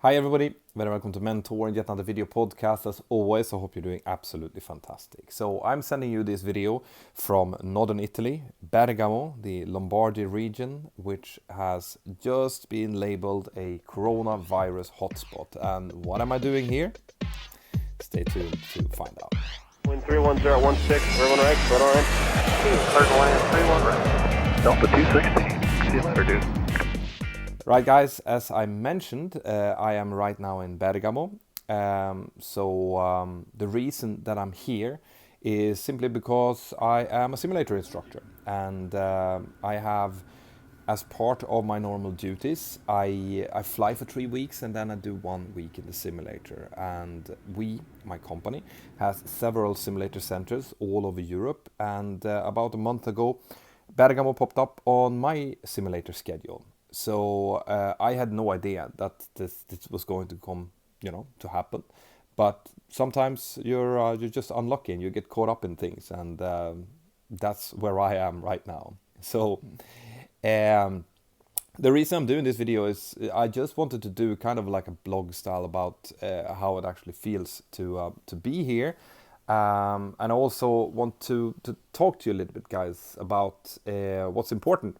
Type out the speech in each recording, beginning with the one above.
Hi everybody, very welcome to Mentour and yet another video podcast. As always, I hope you're doing absolutely fantastic. So I'm sending you this video from northern Italy, Bergamo, the Lombardy region, which has just been labeled a coronavirus hotspot. And what am I doing here? Stay tuned to find out. Wind 31016, everyone right, right on right. Third land, 31 right. Delta 260. See you later, dude. Right, guys, as I mentioned, I am right now in Bergamo. The reason that I'm here is simply because I am a simulator instructor, and I have, as part of my normal duties, I fly for 3 weeks and then I do 1 week in the simulator. And my company, has several simulator centers all over Europe. And about a month ago, Bergamo popped up on my simulator schedule. So I had no idea that this was going to come, to happen. But sometimes you're just unlucky and you get caught up in things, and that's where I am right now. So the reason I'm doing this video is I just wanted to do kind of like a blog style about how it actually feels to be here. And I also want to talk to you a little bit, guys, about what's important.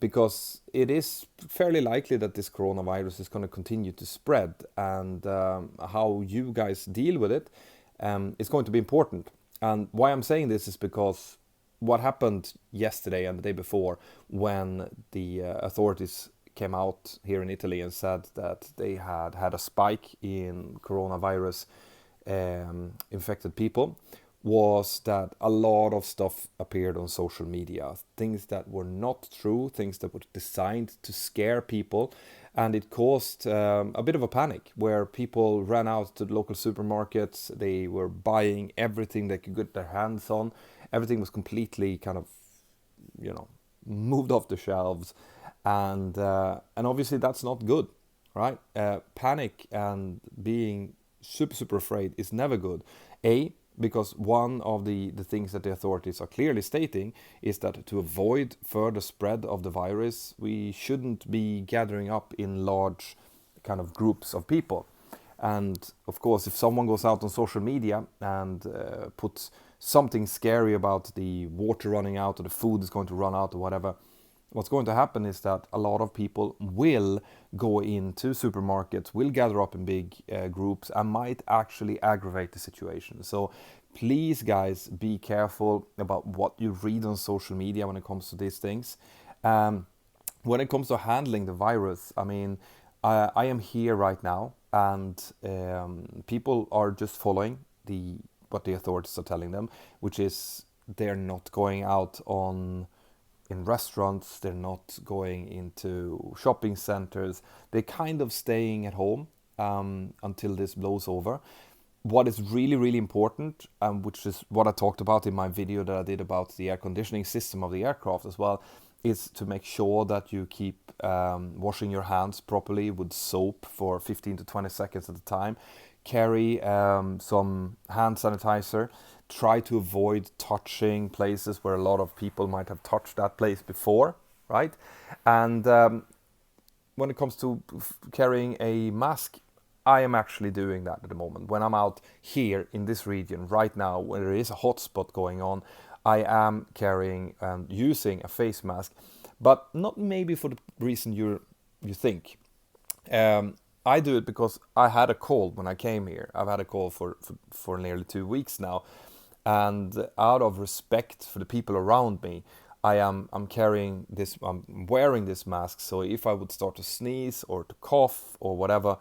Because it is fairly likely that this coronavirus is going to continue to spread, and how you guys deal with it is going to be important. And why I'm saying this is because what happened yesterday and the day before, when the authorities came out here in Italy and said that they had a spike in coronavirus infected people, was that a lot of stuff appeared on social media, things that were not true, things that were designed to scare people, and it caused a bit of a panic where people ran out to the local supermarkets. They were buying everything they could get their hands on. Everything was completely kind of, moved off the shelves, and obviously that's not good, right? Panic and being super afraid is never good. Because one of the things that the authorities are clearly stating is that to avoid further spread of the virus, we shouldn't be gathering up in large kind of groups of people. And of course, if someone goes out on social media and puts something scary about the water running out or the food is going to run out or whatever, what's going to happen is that a lot of people will go into supermarkets, will gather up in big groups, and might actually aggravate the situation. So please, guys, be careful about what you read on social media when it comes to these things. When it comes to handling the virus, I mean, I am here right now, and people are just following what the authorities are telling them, which is they're not going out in restaurants, they're not going into shopping centers, they're kind of staying at home until this blows over. What is really important, which is what I talked about in my video that I did about the air conditioning system of the aircraft as well, is to make sure that you keep washing your hands properly with soap for 15 to 20 seconds at a time. Carry some hand sanitizer. Try to avoid touching places where a lot of people might have touched that place before, right? And when it comes to carrying a mask, I am actually doing that at the moment. When I'm out here in this region right now, where there is a hotspot going on, I am carrying and using a face mask, but not maybe for the reason you think. I do it because I had a cold when I came here. I've had a cold for nearly 2 weeks now. And out of respect for the people around me, I'm wearing this mask. So if I would start to sneeze or to cough or whatever,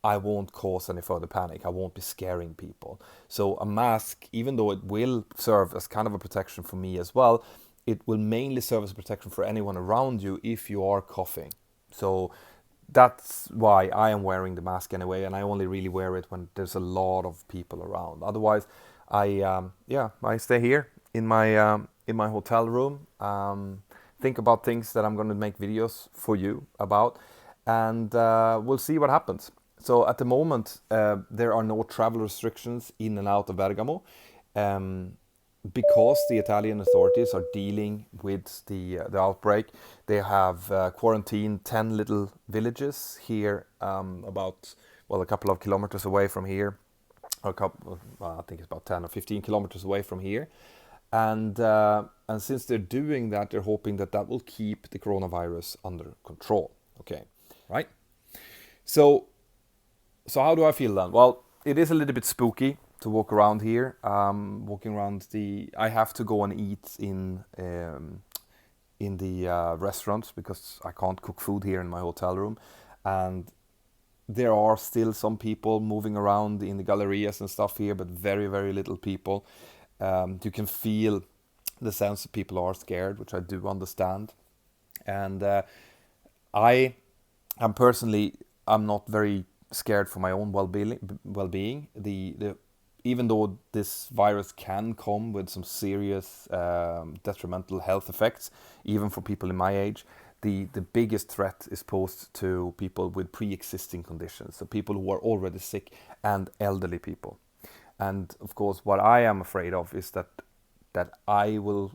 I won't cause any further panic. I won't be scaring people. So a mask, even though it will serve as kind of a protection for me as well, it will mainly serve as a protection for anyone around you if you are coughing. So that's why I am wearing the mask anyway, and I only really wear it when there's a lot of people around. Otherwise, I stay here in my hotel room, think about things that I'm going to make videos for you about, and we'll see what happens. So at the moment, there are no travel restrictions in and out of Bergamo. because the Italian authorities are dealing with the outbreak, they have quarantined 10 little villages here, about a couple of kilometers away from here, or I think it's about 10 or 15 kilometers away from here, and since they're doing that, they're hoping that will keep the coronavirus under control. Okay, right? So how do I feel then? Well, it is a little bit spooky to walk around here. Walking around I have to go and eat in the restaurants because I can't cook food here in my hotel room, and there are still some people moving around in the gallerias and stuff here, but very, very little people. You can feel the sense that people are scared, which I do understand, and I am personally, I'm not very scared for my own well-being. Even though this virus can come with some serious detrimental health effects, even for people in my age, the biggest threat is posed to people with pre-existing conditions, so people who are already sick and elderly people. And of course, what I am afraid of is that I will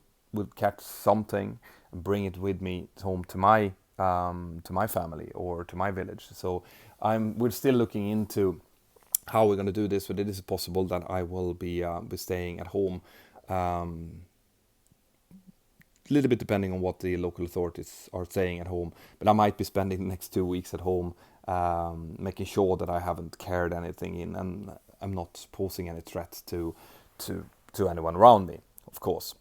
catch something and bring it with me home to my family or to my village. So we're still looking into how we're going to do this, but it is possible that I will be staying at home, a little bit depending on what the local authorities are saying at home. But I might be spending the next 2 weeks at home, making sure that I haven't carried anything in, and I'm not posing any threats to anyone around me, of course.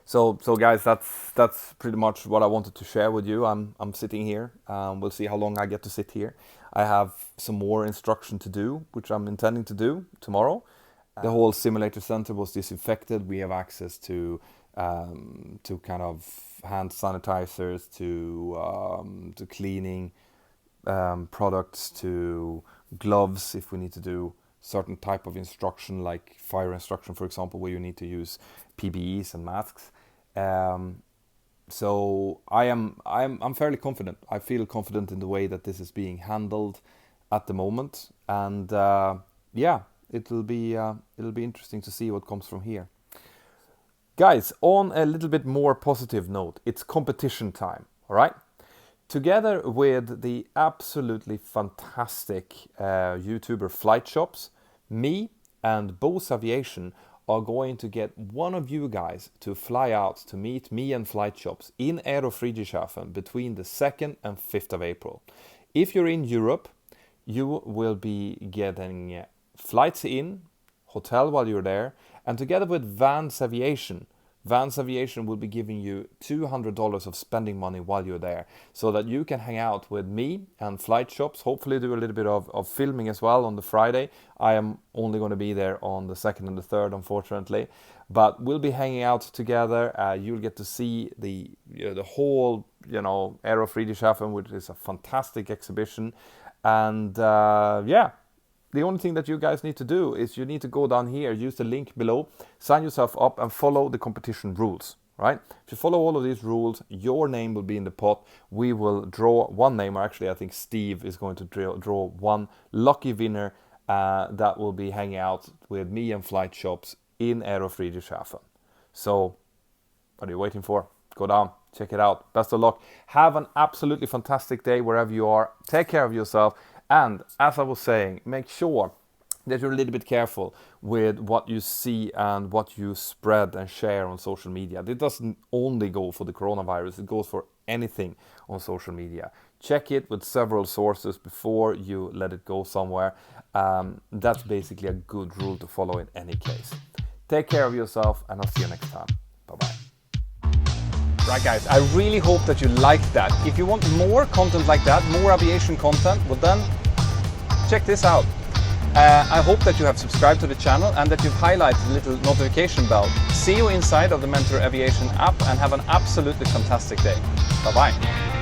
So guys, that's pretty much what I wanted to share with you. I'm sitting here. We'll see how long I get to sit here. I have some more instruction to do, which I'm intending to do tomorrow. The whole simulator center was disinfected. We have access to kind of hand sanitizers, to cleaning products, to gloves if we need to do certain type of instruction, like fire instruction, for example, where you need to use PPEs and masks. So I'm fairly confident. I feel confident in the way that this is being handled at the moment, and it'll be interesting to see what comes from here. Guys, on a little bit more positive note, it's competition time. All right. Together with the absolutely fantastic YouTuber Flight Shops, me and Bose Aviation are going to get one of you guys to fly out to meet me and Flight Shops in Aero Friedrichshafen between the 2nd and 5th of April. If you're in Europe, you will be getting flights in, hotel while you're there, and together with Vans Aviation will be giving you $200 of spending money while you're there, so that you can hang out with me and Flight Shops, hopefully do a little bit of filming as well on the Friday. I am only going to be there on the 2nd and the 3rd, unfortunately, but we'll be hanging out together. You'll get to see the whole Aero Friedrichshafen, which is a fantastic exhibition, and the only thing that you guys need to do is you need to go down here, use the link below, sign yourself up and follow the competition rules, right? If you follow all of these rules, your name will be in the pot. We will draw one name, or actually I think Steve is going to draw one lucky winner that will be hanging out with me and Flight Shops in Aero Friedrichshafen. So what are you waiting for? Go down, check it out. Best of luck. Have an absolutely fantastic day wherever you are. Take care of yourself. And as I was saying, make sure that you're a little bit careful with what you see and what you spread and share on social media. It doesn't only go for the coronavirus, it goes for anything on social media. Check it with several sources before you let it go somewhere. That's basically a good rule to follow in any case. Take care of yourself, and I'll see you next time. Bye-bye. Right guys, I really hope that you liked that. If you want more content like that, more aviation content, well then, check this out. I hope that you have subscribed to the channel and that you've highlighted the little notification bell. See you inside of the Mentour Aviation app, and have an absolutely fantastic day. Bye-bye.